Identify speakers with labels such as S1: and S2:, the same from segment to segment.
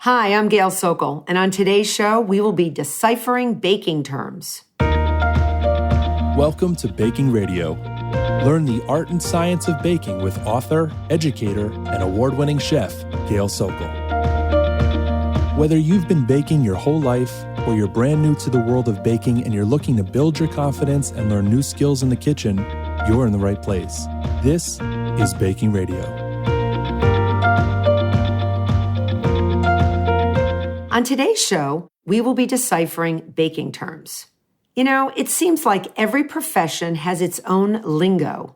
S1: Hi, I'm Gail Sokol, and on today's show, we will be deciphering baking terms.
S2: Welcome to Baking Radio. Learn the art and science of baking with author, educator, and award-winning chef, Gail Sokol. Whether you've been baking your whole life or you're brand new to the world of baking and you're looking to build your confidence and learn new skills in the kitchen, you're in the right place. This is Baking Radio.
S1: On today's show, we will be deciphering baking terms. You know, it seems like every profession has its own lingo,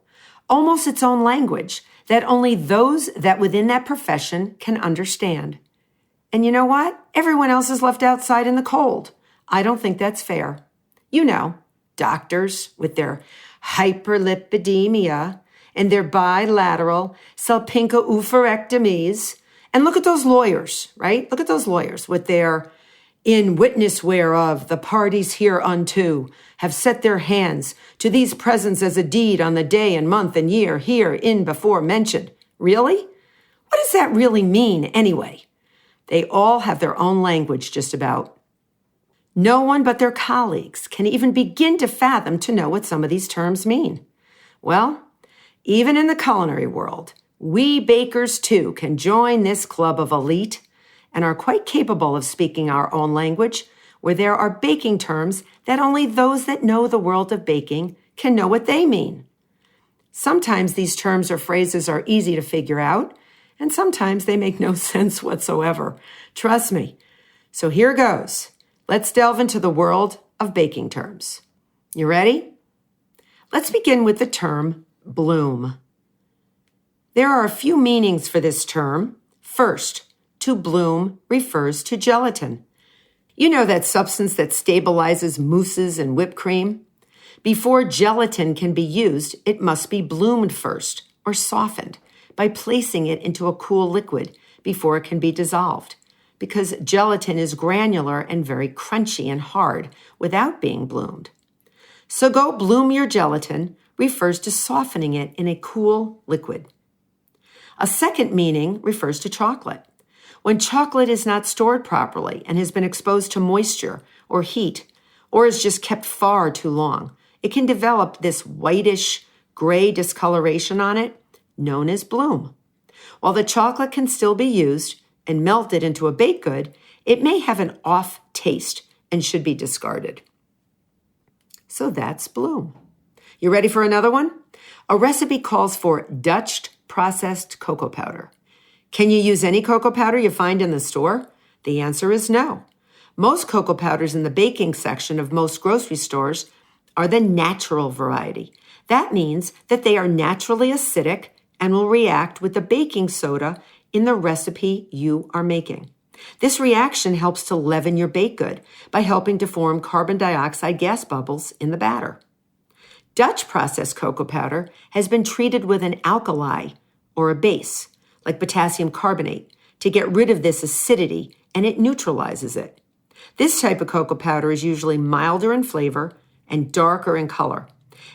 S1: almost its own language, that only those that within that profession can understand. And you know what? Everyone else is left outside in the cold. I don't think that's fair. You know, doctors with their hyperlipidemia and their bilateral salpingo-oophorectomies. And look at those lawyers, right? Look at those lawyers with their in witness whereof the parties hereunto have set their hands to these presents as a deed on the day and month and year herein before mentioned. Really? What does that really mean anyway? They all have their own language just about. No one but their colleagues can even begin to fathom to know what some of these terms mean. Well, even in the culinary world, we bakers, too, can join this club of elite and are quite capable of speaking our own language, where there are baking terms that only those that know the world of baking can know what they mean. Sometimes these terms or phrases are easy to figure out, and sometimes they make no sense whatsoever. Trust me. So here goes. Let's delve into the world of baking terms. You ready? Let's begin with the term bloom. There are a few meanings for this term. First, to bloom refers to gelatin. You know that substance that stabilizes mousses and whipped cream? Before gelatin can be used, it must be bloomed first, or softened, by placing it into a cool liquid before it can be dissolved, because gelatin is granular and very crunchy and hard without being bloomed. So go bloom your gelatin refers to softening it in a cool liquid. A second meaning refers to chocolate. When chocolate is not stored properly and has been exposed to moisture or heat, or is just kept far too long, it can develop this whitish, gray discoloration on it, known as bloom. While the chocolate can still be used and melted into a baked good, it may have an off taste and should be discarded. So that's bloom. You ready for another one? A recipe calls for Dutch processed cocoa powder. Can you use any cocoa powder you find in the store? The answer is no. Most cocoa powders in the baking section of most grocery stores are the natural variety. That means that they are naturally acidic and will react with the baking soda in the recipe you are making. This reaction helps to leaven your baked good by helping to form carbon dioxide gas bubbles in the batter. Dutch processed cocoa powder has been treated with an alkali or a base, like potassium carbonate, to get rid of this acidity, and it neutralizes it. This type of cocoa powder is usually milder in flavor and darker in color.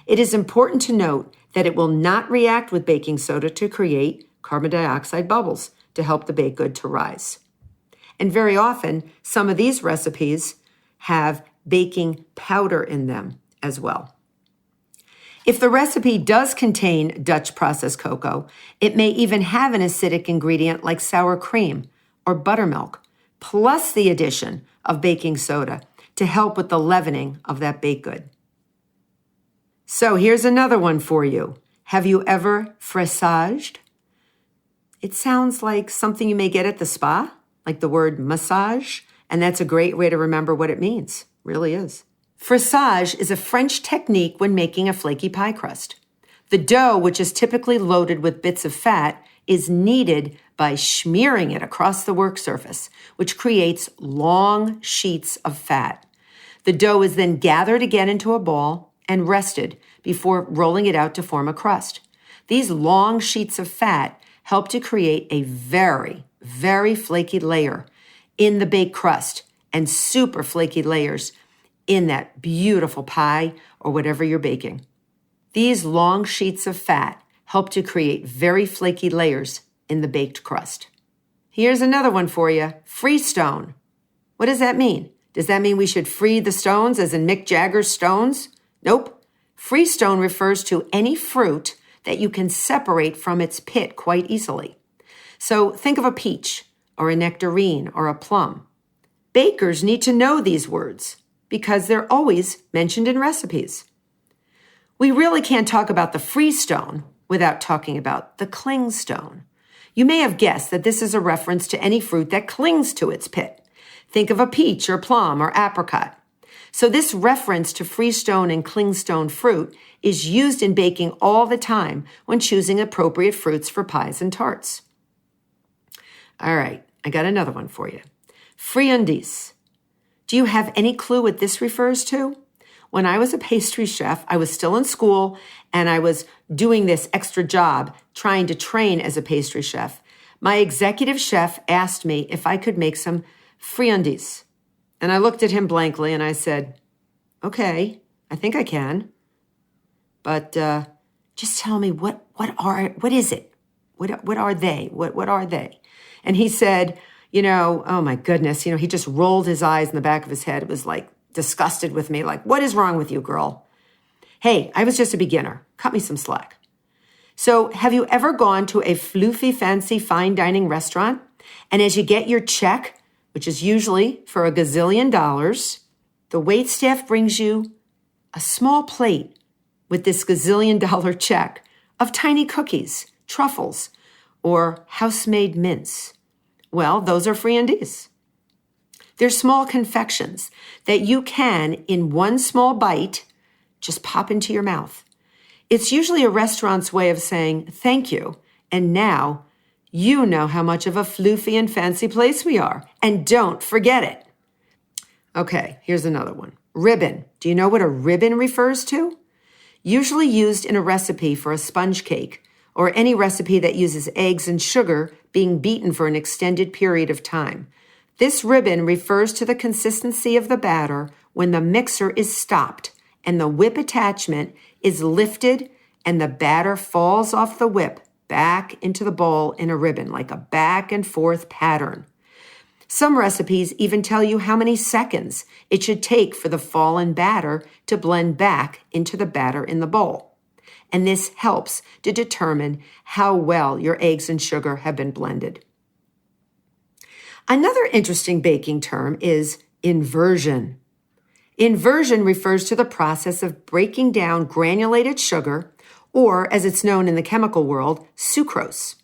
S1: It is important to note that it will not react with baking soda to create carbon dioxide bubbles to help the baked good to rise. And very often, some of these recipes have baking powder in them as well. If the recipe does contain Dutch processed cocoa, it may even have an acidic ingredient like sour cream or buttermilk, plus the addition of baking soda to help with the leavening of that baked good. So here's another one for you. Have you ever frassaged? It sounds like something you may get at the spa, like the word massage, and that's a great way to remember what it means. Really is. Frassage is a French technique when making a flaky pie crust. The dough, which is typically loaded with bits of fat, is kneaded by smearing it across the work surface, which creates long sheets of fat. The dough is then gathered again into a ball and rested before rolling it out to form a crust. These long sheets of fat help to create a very, very flaky layer in the baked crust and super flaky layers in that beautiful pie or whatever you're baking. These long sheets of fat help to create very flaky layers in the baked crust. Here's another one for you. Freestone. What does that mean? Does that mean we should free the stones, as in Mick Jagger's Stones? Nope. Freestone refers to any fruit that you can separate from its pit quite easily. So think of a peach, or a nectarine, or a plum. Bakers need to know these words because they're always mentioned in recipes. We really can't talk about the Freestone without talking about the Clingstone. You may have guessed that this is a reference to any fruit that clings to its pit. Think of a peach or plum or apricot. So this reference to Freestone and Clingstone fruit is used in baking all the time when choosing appropriate fruits for pies and tarts. All right, I got another one for you. Undies. Do you have any clue what this refers to? When I was a pastry chef, I was still in school and I was doing this extra job trying to train as a pastry chef. My executive chef asked me if I could make some friandises. And I looked at him blankly and I said, okay, I think I can. But just tell me what is it? What are they? What are they? And he said, oh my goodness, he just rolled his eyes in the back of his head. It was like disgusted with me, like, what is wrong with you, girl? Hey, I was just a beginner. Cut me some slack. So have you ever gone to a floofy, fancy, fine dining restaurant? And as you get your check, which is usually for $1 gazillion, the waitstaff brings you a small plate with this $1 gazillion check of tiny cookies, truffles, or house-made mince. Well, those are friandises. They're small confections that you can, in one small bite, just pop into your mouth. It's usually a restaurant's way of saying thank you, and now you know how much of a floofy and fancy place we are, and don't forget it. Okay, here's another one. Ribbon. Do you know what a ribbon refers to? Usually used in a recipe for a sponge cake, or any recipe that uses eggs and sugar being beaten for an extended period of time. This ribbon refers to the consistency of the batter when the mixer is stopped and the whip attachment is lifted and the batter falls off the whip back into the bowl in a ribbon, like a back and forth pattern. Some recipes even tell you how many seconds it should take for the fallen batter to blend back into the batter in the bowl. And this helps to determine how well your eggs and sugar have been blended. Another interesting baking term is inversion. Inversion refers to the process of breaking down granulated sugar, or as it's known in the chemical world, sucrose.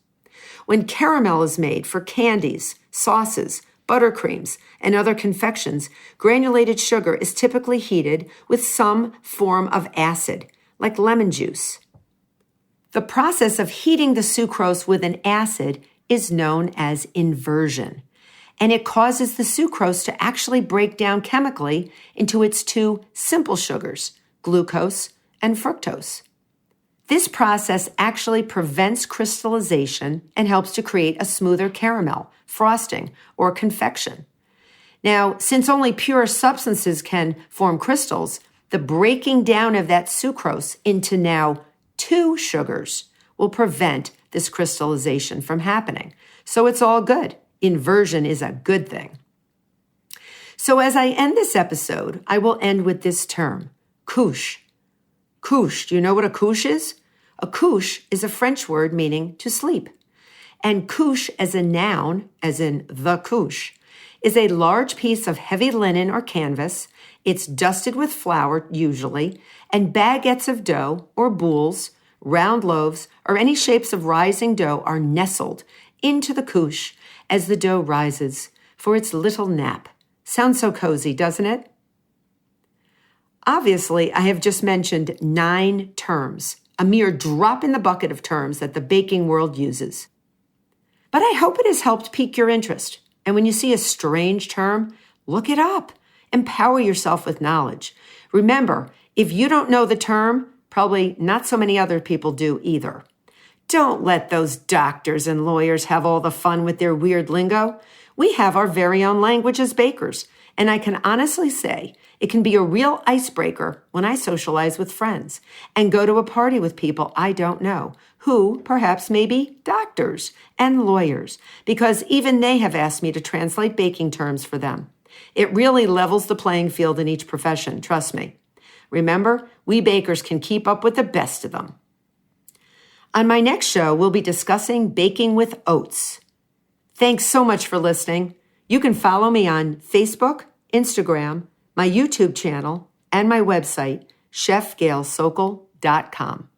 S1: When caramel is made for candies, sauces, buttercreams, and other confections, granulated sugar is typically heated with some form of acid, like lemon juice. The process of heating the sucrose with an acid is known as inversion, and it causes the sucrose to actually break down chemically into its two simple sugars, glucose and fructose. This process actually prevents crystallization and helps to create a smoother caramel, frosting, or confection. Now, since only pure substances can form crystals, the breaking down of that sucrose into now two sugars will prevent this crystallization from happening. So it's all good. Inversion is a good thing. So as I end this episode, I will end with this term, Koosh. Koosh, do you know what a Koosh is? A Koosh is a French word meaning to sleep. And Koosh as a noun, as in the Koosh, is a large piece of heavy linen or canvas. It's dusted with flour, usually, and baguettes of dough or boules, round loaves, or any shapes of rising dough are nestled into the Koosh as the dough rises for its little nap. Sounds so cozy, doesn't it? Obviously, I have just mentioned 9 terms, a mere drop in the bucket of terms that the baking world uses. But I hope it has helped pique your interest. And when you see a strange term, look it up. Empower yourself with knowledge. Remember, if you don't know the term, probably not so many other people do either. Don't let those doctors and lawyers have all the fun with their weird lingo. We have our very own language as bakers, And I can honestly say it can be a real icebreaker when I socialize with friends and go to a party with people I don't know, who perhaps may be doctors and lawyers, because even they have asked me to translate baking terms for them. It really levels the playing field in each profession, trust me. Remember, we bakers can keep up with the best of them. On my next show, we'll be discussing baking with oats. Thanks so much for listening. You can follow me on Facebook, Instagram, my YouTube channel, and my website, chefgailsokol.com.